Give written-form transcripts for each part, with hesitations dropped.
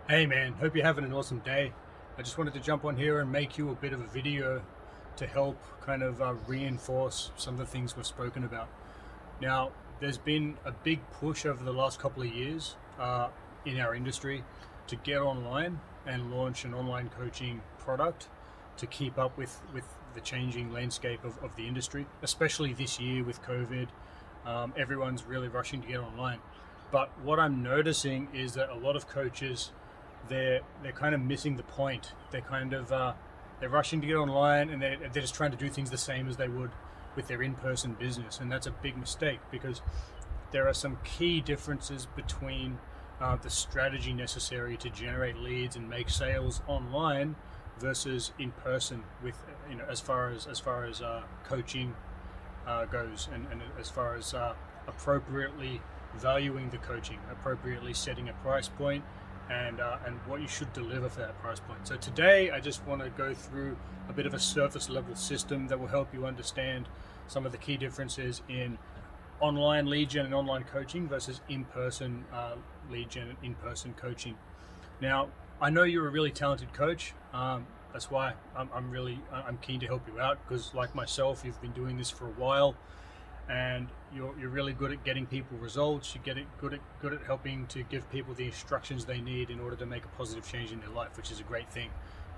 Hey man, hope you're having an awesome day. I just wanted to jump on here and make you a bit of a video to help kind of reinforce some of the things we've spoken about. Now, there's been a big push over the last couple of years in our industry to get online and launch an online coaching product to keep up with the changing landscape of the industry, especially this year with COVID. Everyone's really rushing to get online. But what I'm noticing is that a lot of coaches, they're kind of missing the point. They're rushing to get online, and they're just trying to do things the same as they would with their in-person business, and that's a big mistake because there are some key differences between the strategy necessary to generate leads and make sales online versus in person. With as far as coaching goes, and as far as appropriately valuing the coaching, appropriately setting a price point, and what you should deliver for that price point. So today I just want to go through a bit of a surface level system that will help you understand some of the key differences in online lead gen and online coaching versus in-person lead gen and in-person coaching. Now, I know you're a really talented coach. That's why I'm keen to help you out, because like myself, you've been doing this for a while, and you're really good at getting people results. You get it good at helping to give people the instructions they need in order to make a positive change in their life, which is a great thing.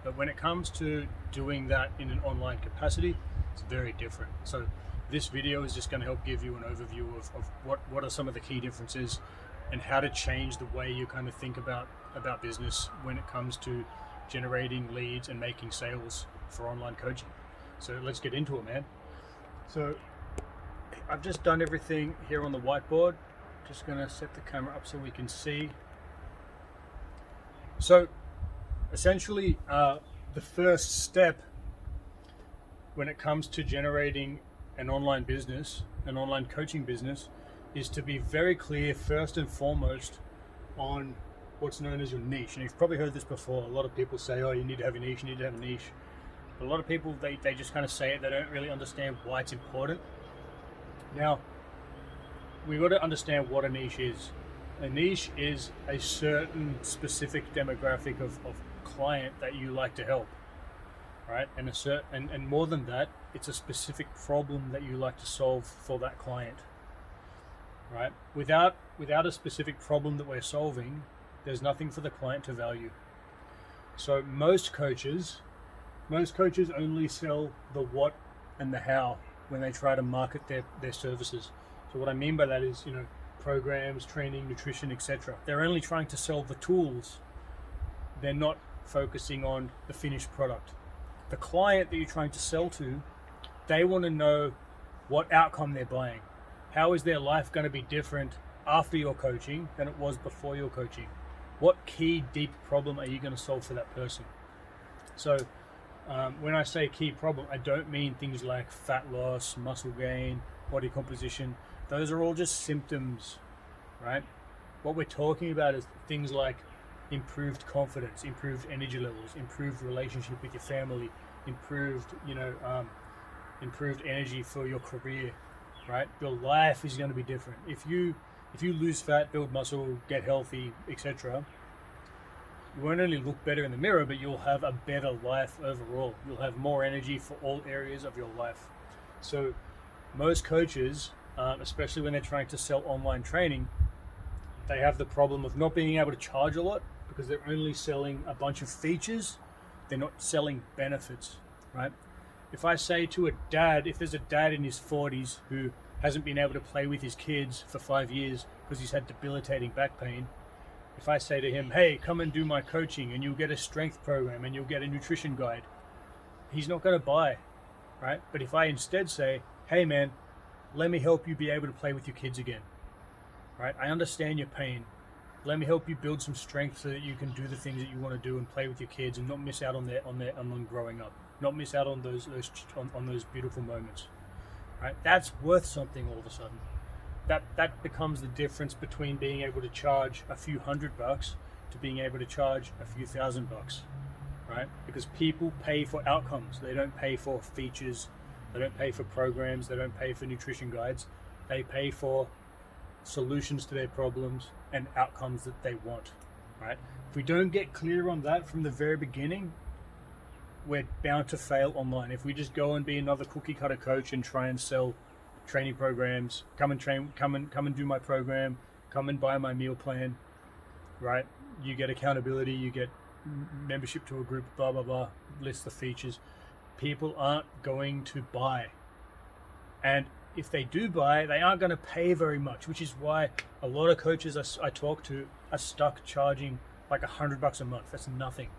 But when it comes to doing that in an online capacity, it's very different. So this video is just going to help give you an overview of what are some of the key differences and how to change the way you kind of think about business when it comes to generating leads and making sales for online coaching. So let's get into it, man. So I've just done everything here on the whiteboard. Just going to set the camera up so we can see. So essentially, the first step when it comes to generating an online business, an online coaching business, is to be very clear first and foremost on what's known as your niche. And you've probably heard this before. A lot of people say, oh, you need to have a niche, you need to have a niche. But a lot of people, they just kind of say it. They don't really understand why it's important. Now, we've got to understand what a niche is. A niche is a certain specific demographic of client that you like to help, right? And more than that, it's a specific problem that you like to solve for that client, right? Without a specific problem that we're solving, there's nothing for the client to value. So most coaches only sell the what and the how when they try to market their services. So what I mean by that is, programs, training, nutrition, etc. They're only trying to sell the tools. They're not focusing on the finished product. The client that you're trying to sell to, they want to know what outcome they're buying. How is their life going to be different after your coaching than it was before your coaching? What key deep problem are you going to solve for that person? So when I say key problem, I don't mean things like fat loss, muscle gain, body composition. Those are all just symptoms, right? What we're talking about is things like improved confidence, improved energy levels, improved relationship with your family, improved energy for your career, right? Your life is going to be different. If you lose fat, build muscle, get healthy, etc., you won't only look better in the mirror, but you'll have a better life overall. You'll have more energy for all areas of your life. So most coaches, especially when they're trying to sell online training, they have the problem of not being able to charge a lot because they're only selling a bunch of features. They're not selling benefits, right? If I say to a dad, if there's a dad in his 40s who hasn't been able to play with his kids for 5 years because he's had debilitating back pain, if I say to him, hey, come and do my coaching and you'll get a strength program and you'll get a nutrition guide, he's not going to buy, right? But if I instead say, hey man, let me help you be able to play with your kids again, right? I understand your pain. Let me help you build some strength so that you can do the things that you want to do and play with your kids and not miss out on them growing up, not miss out on those beautiful moments, right? That's worth something all of a sudden. That becomes the difference between being able to charge a few $100 to being able to charge a few $1,000, right? Because people pay for outcomes. They don't pay for features. They don't pay for programs. They don't pay for nutrition guides. They pay for solutions to their problems and outcomes that they want. right? If we don't get clear on that from the very beginning, we're bound to fail online. If we just go and be another cookie cutter coach and try and sell training programs, come and do my program, come and buy my meal plan, right? You get accountability, you get membership to a group, blah blah blah, list the features. People aren't going to buy, and if they do buy, they aren't going to pay very much, which is why a lot of coaches I talk to are stuck charging like $100 a month. That's nothing.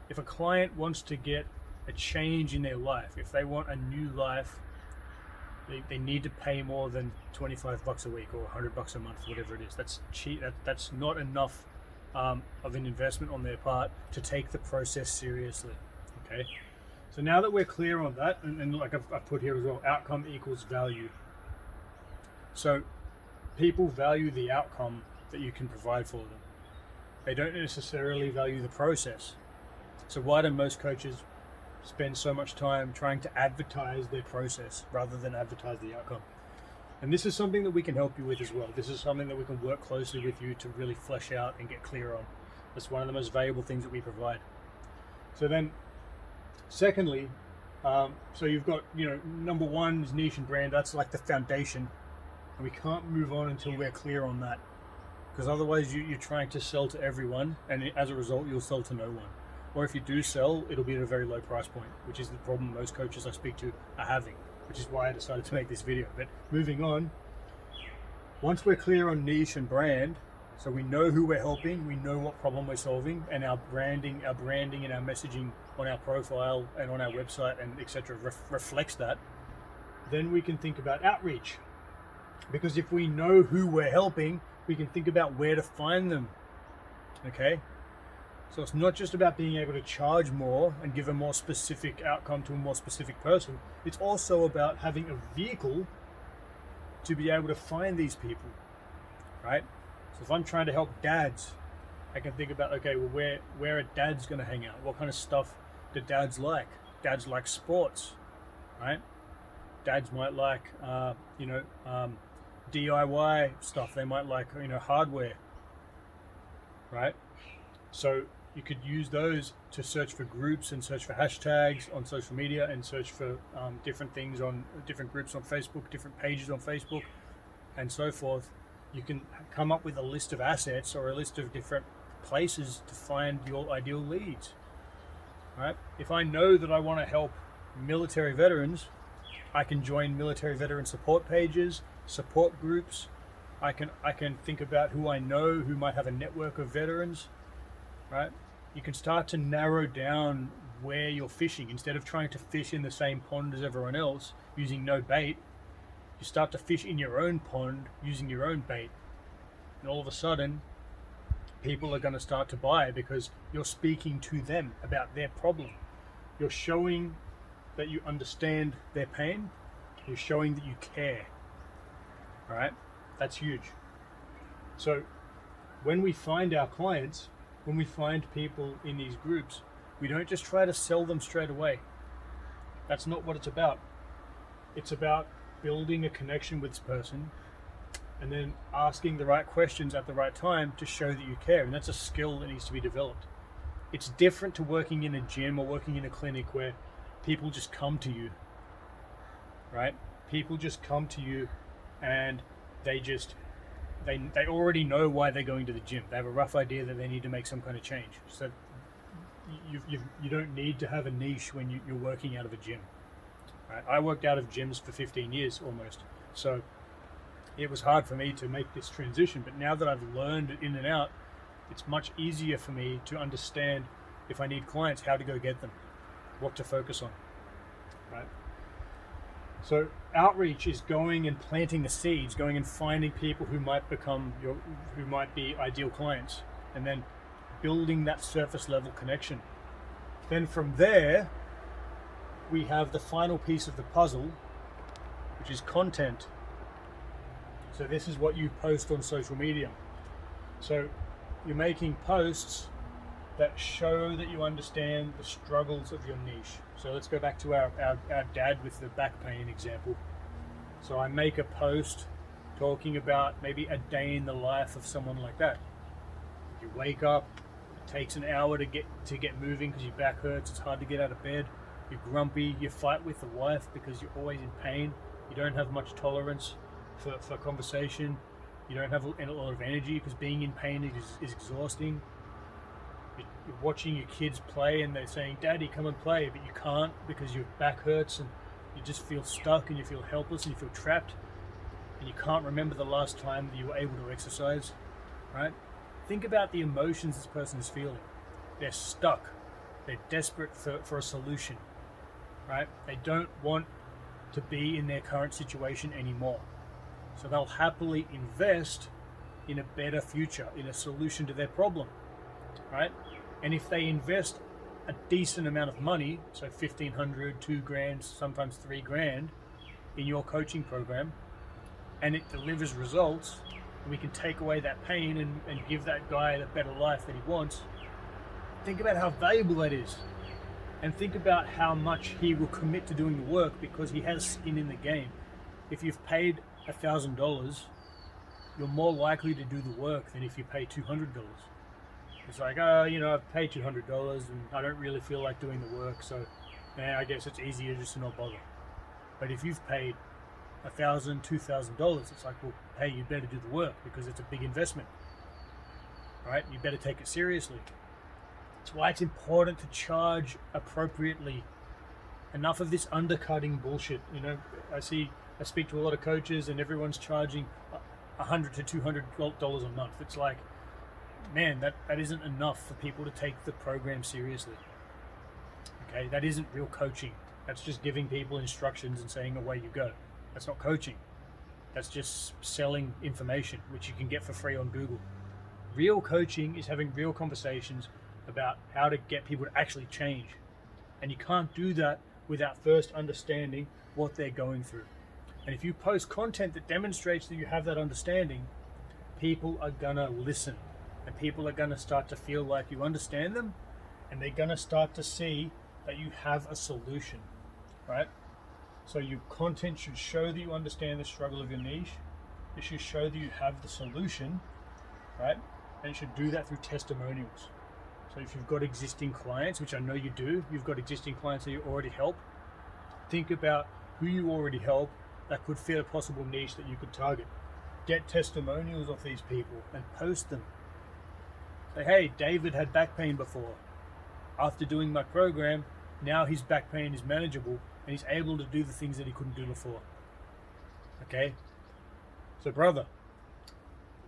If a client wants to get a change in their life, if they want a new life, they need to pay more than $25 a week or $100 a month, whatever it is. That's cheap. That's not enough of an investment on their part to take the process seriously. Okay. So now that we're clear on that, and like I've put here as well, outcome equals value. So people value the outcome that you can provide for them. They don't necessarily value the process. So why do most coaches spend so much time trying to advertise their process rather than advertise the outcome? And this is something that we can help you with as well. This is something that we can work closely with you to really flesh out and get clear on. That's one of the most valuable things that we provide. So then, secondly, so you've got, number one is niche and brand. That's like the foundation. And we can't move on until we're clear on that. Because otherwise you're trying to sell to everyone, and as a result, you'll sell to no one. Or if you do sell, it'll be at a very low price point, which is the problem most coaches I speak to are having, which is why I decided to make this video. But moving on, once we're clear on niche and brand, so we know who we're helping, we know what problem we're solving, and our branding and our messaging on our profile and on our website and etc. reflects that, then we can think about outreach. Because if we know who we're helping, we can think about where to find them. Okay? So it's not just about being able to charge more and give a more specific outcome to a more specific person. It's also about having a vehicle to be able to find these people, right? So if I'm trying to help dads, I can think about, okay, well, where are dads going to hang out? What kind of stuff do dads like? Dads like sports, right? Dads might like, DIY stuff. They might like, hardware, right? So you could use those to search for groups and search for hashtags on social media and search for different things on different groups on Facebook, different pages on Facebook, and so forth. You can come up with a list of assets or a list of different places to find your ideal leads, right? If I know that I want to help military veterans, I can join military veteran support pages, support groups. I can think about who I know who might have a network of veterans, right? You can start to narrow down where you're fishing. Instead of trying to fish in the same pond as everyone else using no bait, you start to fish in your own pond using your own bait. And all of a sudden, people are going to start to buy because you're speaking to them about their problem. You're showing that you understand their pain. You're showing that you care. All right? That's huge. So when we find our clients, when we find people in these groups, we don't just try to sell them straight away. That's not what it's about. It's about building a connection with this person and then asking the right questions at the right time to show that you care. And that's a skill that needs to be developed. It's different to working in a gym or working in a clinic where people just come to you, right? People just come to you and they already know why they're going to the gym. They have a rough idea that they need to make some kind of change. So you don't need to have a niche when you're working out of a gym. Right? I worked out of gyms for 15 years almost. So it was hard for me to make this transition. But now that I've learned it in and out, it's much easier for me to understand if I need clients, how to go get them, what to focus on, right? So outreach is going and planting the seeds, going and finding people who might be ideal clients, and then building that surface level connection. Then from there, we have the final piece of the puzzle, which is content. So this is what you post on social media. So you're making posts that show that you understand the struggles of your niche. So let's go back to our dad with the back pain example. So I make a post talking about maybe a day in the life of someone like that. You wake up, it takes an hour to get moving because your back hurts, it's hard to get out of bed, you're grumpy, you fight with the wife because you're always in pain, you don't have much tolerance for conversation, you don't have a lot of energy because being in pain is exhausting. You're watching your kids play and they're saying, "Daddy, come and play," but you can't because your back hurts and you just feel stuck and you feel helpless and you feel trapped and you can't remember the last time that you were able to exercise, right? Think about the emotions this person is feeling. They're stuck. They're desperate for a solution, right? They don't want to be in their current situation anymore. So they'll happily invest in a better future, in a solution to their problem, right? And if they invest a decent amount of money, so $1,500, $2,000, sometimes $3,000 in your coaching program, and it delivers results, we can take away that pain and give that guy the better life that he wants. Think about how valuable that is. And think about how much he will commit to doing the work because he has skin in the game. If you've paid $1,000, you're more likely to do the work than if you pay $200. It's like, I've paid $200 and I don't really feel like doing the work, so I guess it's easier just to not bother. But if you've paid $1,000, $2,000, it's like, well, hey, you better do the work because it's a big investment, right? You better take it seriously. That's why it's important to charge appropriately. Enough of this undercutting bullshit. I speak to a lot of coaches and everyone's charging $100 to $200 a month. It's like, man, that isn't enough for people to take the program seriously. Okay, that isn't real coaching. That's just giving people instructions and saying away you go. That's not coaching. That's just selling information, which you can get for free on Google. Real coaching is having real conversations about how to get people to actually change. And you can't do that without first understanding what they're going through. And if you post content that demonstrates that you have that understanding, people are gonna listen. And people are going to start to feel like you understand them, and they're going to start to see that you have a solution, right? So your content should show that you understand the struggle of your niche. It should show that you have the solution, right? And it should do that through testimonials. So if you've got existing clients, which I know you do, you've got existing clients that you already help, think about who you already help that could fit a possible niche that you could target. Get testimonials of these people and post them. Say, hey, David had back pain before. After doing my program, now his back pain is manageable and he's able to do the things that he couldn't do before. Okay? So brother,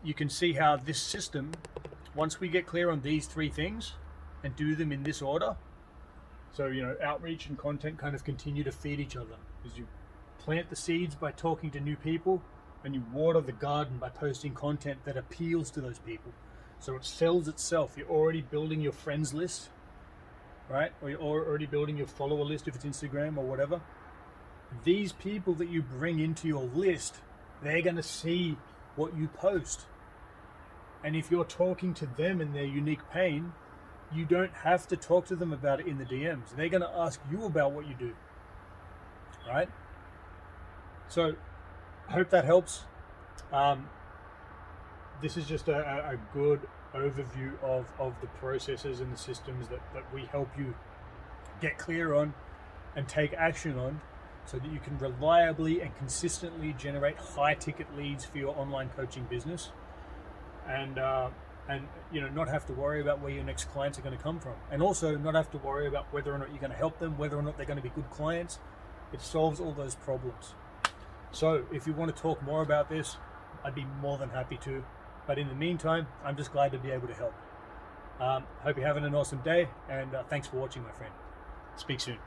you can see how this system, once we get clear on these three things and do them in this order, so outreach and content kind of continue to feed each other. Because you plant the seeds by talking to new people and you water the garden by posting content that appeals to those people. So it sells itself. You're already building your friends list, right? Or you're already building your follower list if it's Instagram or whatever. These people that you bring into your list, they're going to see what you post. And if you're talking to them in their unique pain, you don't have to talk to them about it in the DMs. They're going to ask you about what you do, right? So I hope that helps. This is just a good overview of the processes and the systems that we help you get clear on and take action on so that you can reliably and consistently generate high ticket leads for your online coaching business and not have to worry about where your next clients are going to come from, and also not have to worry about whether or not you're going to help them, whether or not they're going to be good clients. It solves all those problems. So if you want to talk more about this, I'd be more than happy to. But in the meantime, I'm just glad to be able to help. Hope you're having an awesome day, and thanks for watching, my friend. Speak soon.